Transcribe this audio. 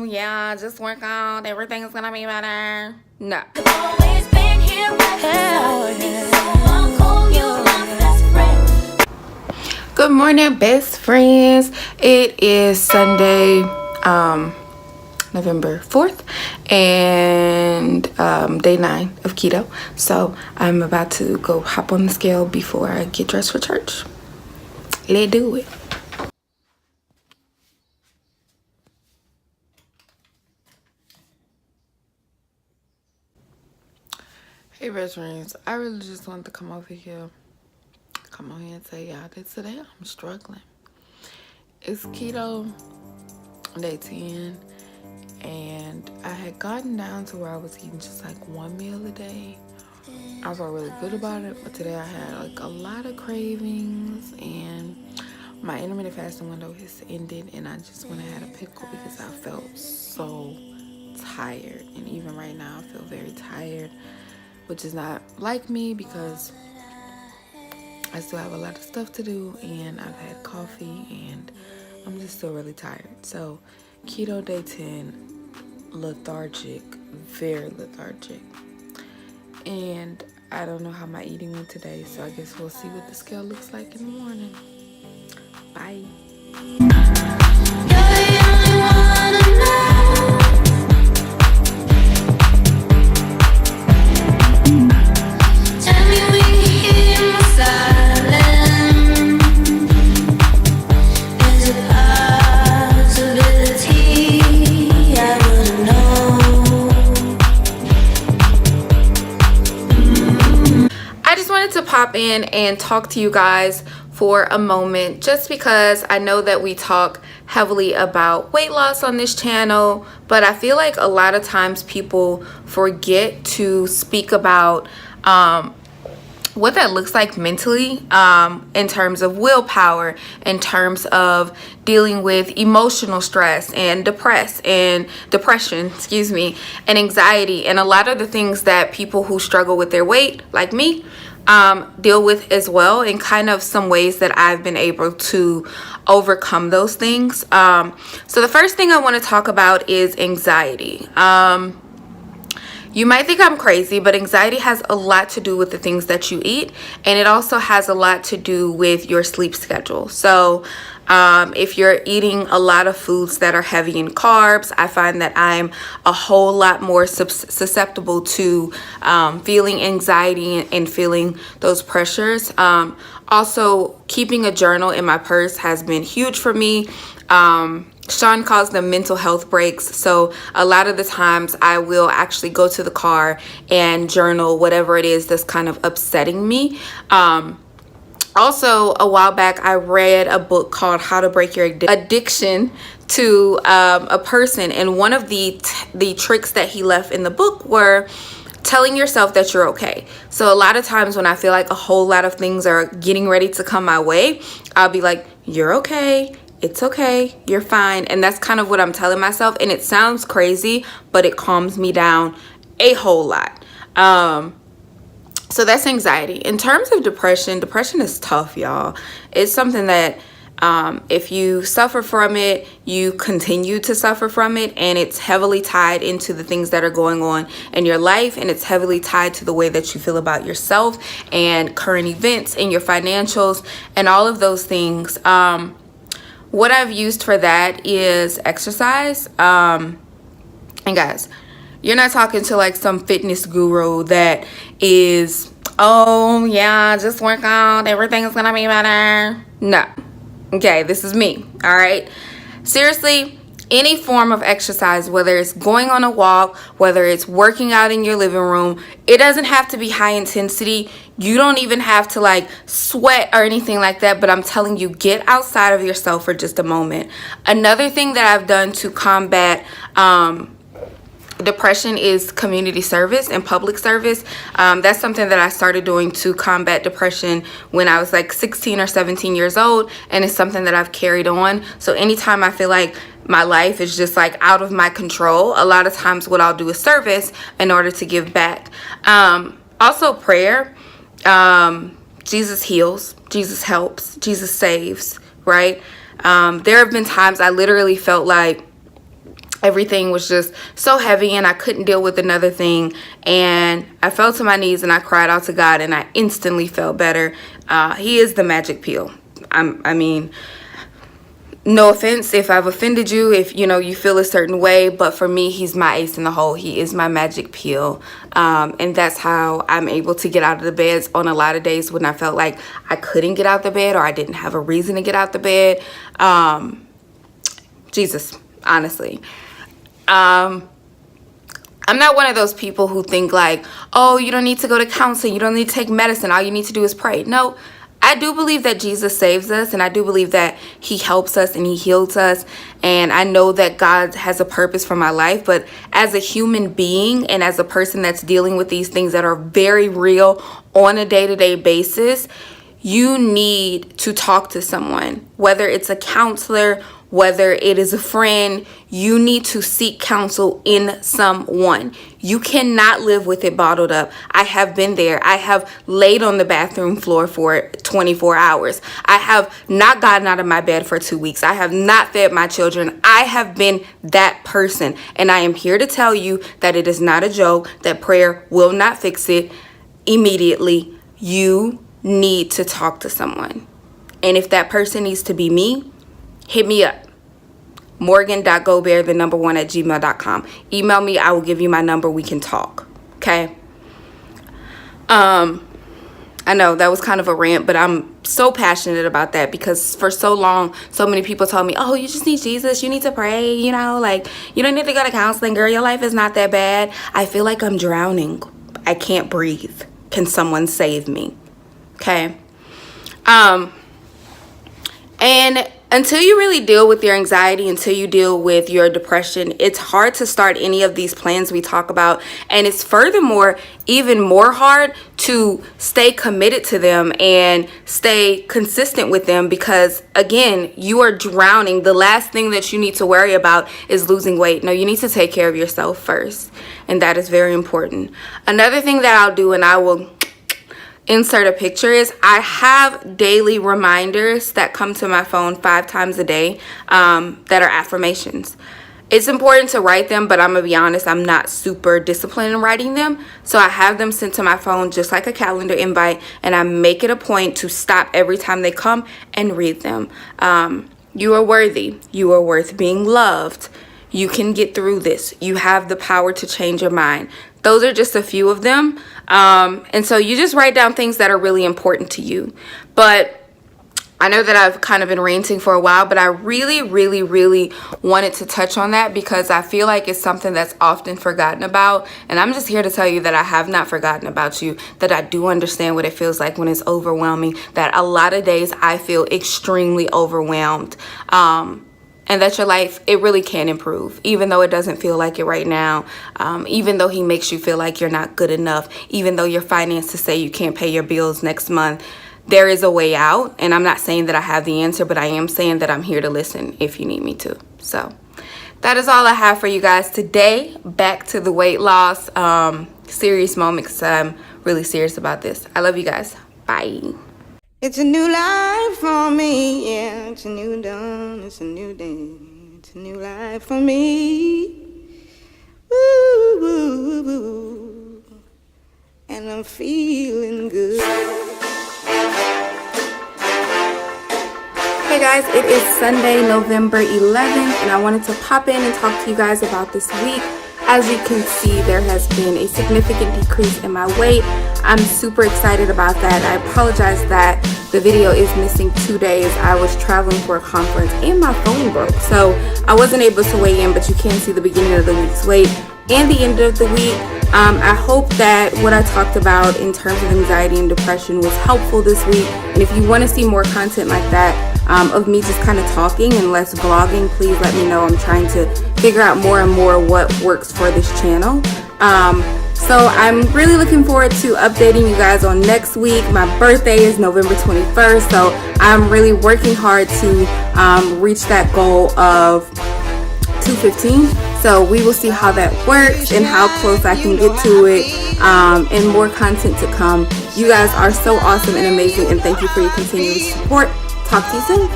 yeah, just work out, everything's gonna be better. No. Good morning, best friends. It is Sunday, November 4th, and day 9 of keto. So I'm about to go hop on the scale before I get dressed for church. Let's do it. Hey best friends, I really just wanted to come on here and say y'all that today I'm struggling. It's keto day 10, and I had gotten down to where I was eating just like one meal a day. I felt really good about it, but today I had like a lot of cravings, and my intermittent fasting window has ended, and I just went and had a pickle because I felt so tired. And even right now I feel very tired, which is not like me because I still have a lot of stuff to do, and I've had coffee, and I'm just still really tired. So keto day 10, lethargic, very lethargic. And I don't know how my eating went today, so I guess we'll see what the scale looks like in the morning. Bye. To pop in and talk to you guys for a moment, just because I know that we talk heavily about weight loss on this channel, but I feel like a lot of times people forget to speak about what that looks like mentally, in terms of willpower, in terms of dealing with emotional stress and depression, and anxiety, and a lot of the things that people who struggle with their weight, like me, deal with as well, and kind of some ways that I've been able to overcome those things. So the first thing I want to talk about is anxiety. You might think I'm crazy, but anxiety has a lot to do with the things that you eat, and it also has a lot to do with your sleep schedule. So if you're eating a lot of foods that are heavy in carbs, I find that I'm a whole lot more susceptible to feeling anxiety and feeling those pressures. Also, keeping a journal in my purse has been huge for me. Sean calls them mental health breaks. So a lot of the times I will actually go to the car and journal whatever it is that's kind of upsetting me. Also, a while back, I read a book called How to Break Your Addiction to a Person. And one of the tricks that he left in the book were telling yourself that you're okay. So a lot of times when I feel like a whole lot of things are getting ready to come my way, I'll be like, you're okay. It's okay. You're fine. And that's kind of what I'm telling myself. And it sounds crazy, but it calms me down a whole lot. So that's anxiety. In terms of depression is tough, y'all. It's something that if you suffer from it, you continue to suffer from it, and it's heavily tied into the things that are going on in your life, and it's heavily tied to the way that you feel about yourself and current events and your financials and all of those things. What I've used for that is exercise. And guys, you're not talking to like some fitness guru that is, oh yeah, just work out, everything's gonna be better. No. Okay, this is me. All right. Seriously, any form of exercise, whether it's going on a walk, whether it's working out in your living room, it doesn't have to be high intensity. You don't even have to like sweat or anything like that, but I'm telling you, get outside of yourself for just a moment. Another thing that I've done to combat depression is community service and public service. That's something that I started doing to combat depression when I was like 16 or 17 years old, and it's something that I've carried on. So anytime I feel like my life is just like out of my control, a lot of times what I'll do is service in order to give back. Also prayer. Jesus heals, Jesus helps, Jesus saves, right? There have been times I literally felt like everything was just so heavy and I couldn't deal with another thing, and I fell to my knees and I cried out to God, and I instantly felt better. He is the magic pill. I mean, no offense if I've offended you, if you feel a certain way, but for me, he's my ace in the hole. He is my magic pill, and that's how I'm able to get out of the bed on a lot of days when I felt like I couldn't get out the bed or I didn't have a reason to get out the bed. Jesus, honestly. I'm not one of those people who think like, oh, you don't need to go to counseling, you don't need to take medicine, all you need to do is pray. No, I do believe that Jesus saves us, and I do believe that he helps us and he heals us, and I know that God has a purpose for my life. But as a human being and as a person that's dealing with these things that are very real on a day-to-day basis, you need to talk to someone, whether it's a counselor, whether it is a friend. You need to seek counsel in someone. You cannot live with it bottled up. I have been there. I have laid on the bathroom floor for 24 hours. I have not gotten out of my bed for 2 weeks. I have not fed my children. I have been that person. And I am here to tell you that it is not a joke, that prayer will not fix it immediately. You need to talk to someone. And if that person needs to be me, hit me up. Morgan.gobert1@gmail.com. Email me. I will give you my number. We can talk. Okay. I know that was kind of a rant, but I'm so passionate about that because for so long, so many people told me, oh, you just need Jesus. You need to pray. Like, you don't need to go to counseling, girl. Your life is not that bad. I feel like I'm drowning. I can't breathe. Can someone save me? Okay. And until you really deal with your anxiety, until you deal with your depression, it's hard to start any of these plans we talk about. And it's furthermore even more hard to stay committed to them and stay consistent with them because, again, you are drowning. The last thing that you need to worry about is losing weight. No, you need to take care of yourself first. And that is very important. Another thing that I'll do, and I will insert a picture, is I have daily reminders that come to my phone 5 times a day that are affirmations. It's important to write them, but I'm gonna be honest, I'm not super disciplined in writing them. So I have them sent to my phone just like a calendar invite, and I make it a point to stop every time they come and read them. You are worthy. You are worth being loved. You can get through this. You have the power to change your mind. Those are just a few of them. And so you just write down things that are really important to you. But I know that I've kind of been ranting for a while, but I really, really, really wanted to touch on that because I feel like it's something that's often forgotten about. And I'm just here to tell you that I have not forgotten about you, that I do understand what it feels like when it's overwhelming, that a lot of days I feel extremely overwhelmed. And that your life, it really can improve, even though it doesn't feel like it right now, even though he makes you feel like you're not good enough, even though your finances say you can't pay your bills next month. There is a way out, and I'm not saying that I have the answer, but I am saying that I'm here to listen if you need me to. So that is all I have for you guys today. Back to the weight loss serious moment because I'm really serious about this. I love you guys. Bye. It's a new life for me, yeah, it's a new dawn, it's a new day, it's a new life for me, ooh, ooh, ooh, and I'm feeling good. Hey guys, it is Sunday, November 11th, and I wanted to pop in and talk to you guys about this week. As you can see, there has been a significant decrease in my weight. I'm super excited about that. I apologize that the video is missing 2 days. I was traveling for a conference and my phone broke, so I wasn't able to weigh in, but you can see the beginning of the week's weight and the end of the week. I hope that what I talked about in terms of anxiety and depression was helpful this week. And if you want to see more content like that, of me just kind of talking and less vlogging, please let me know. I'm trying to figure out more and more what works for this channel. So I'm really looking forward to updating you guys on next week. My birthday is November 21st, so I'm really working hard to reach that goal of 215. So we will see how that works and how close I can get to it, and more content to come. You guys are so awesome and amazing, and thank you for your continued support. Talk to you soon.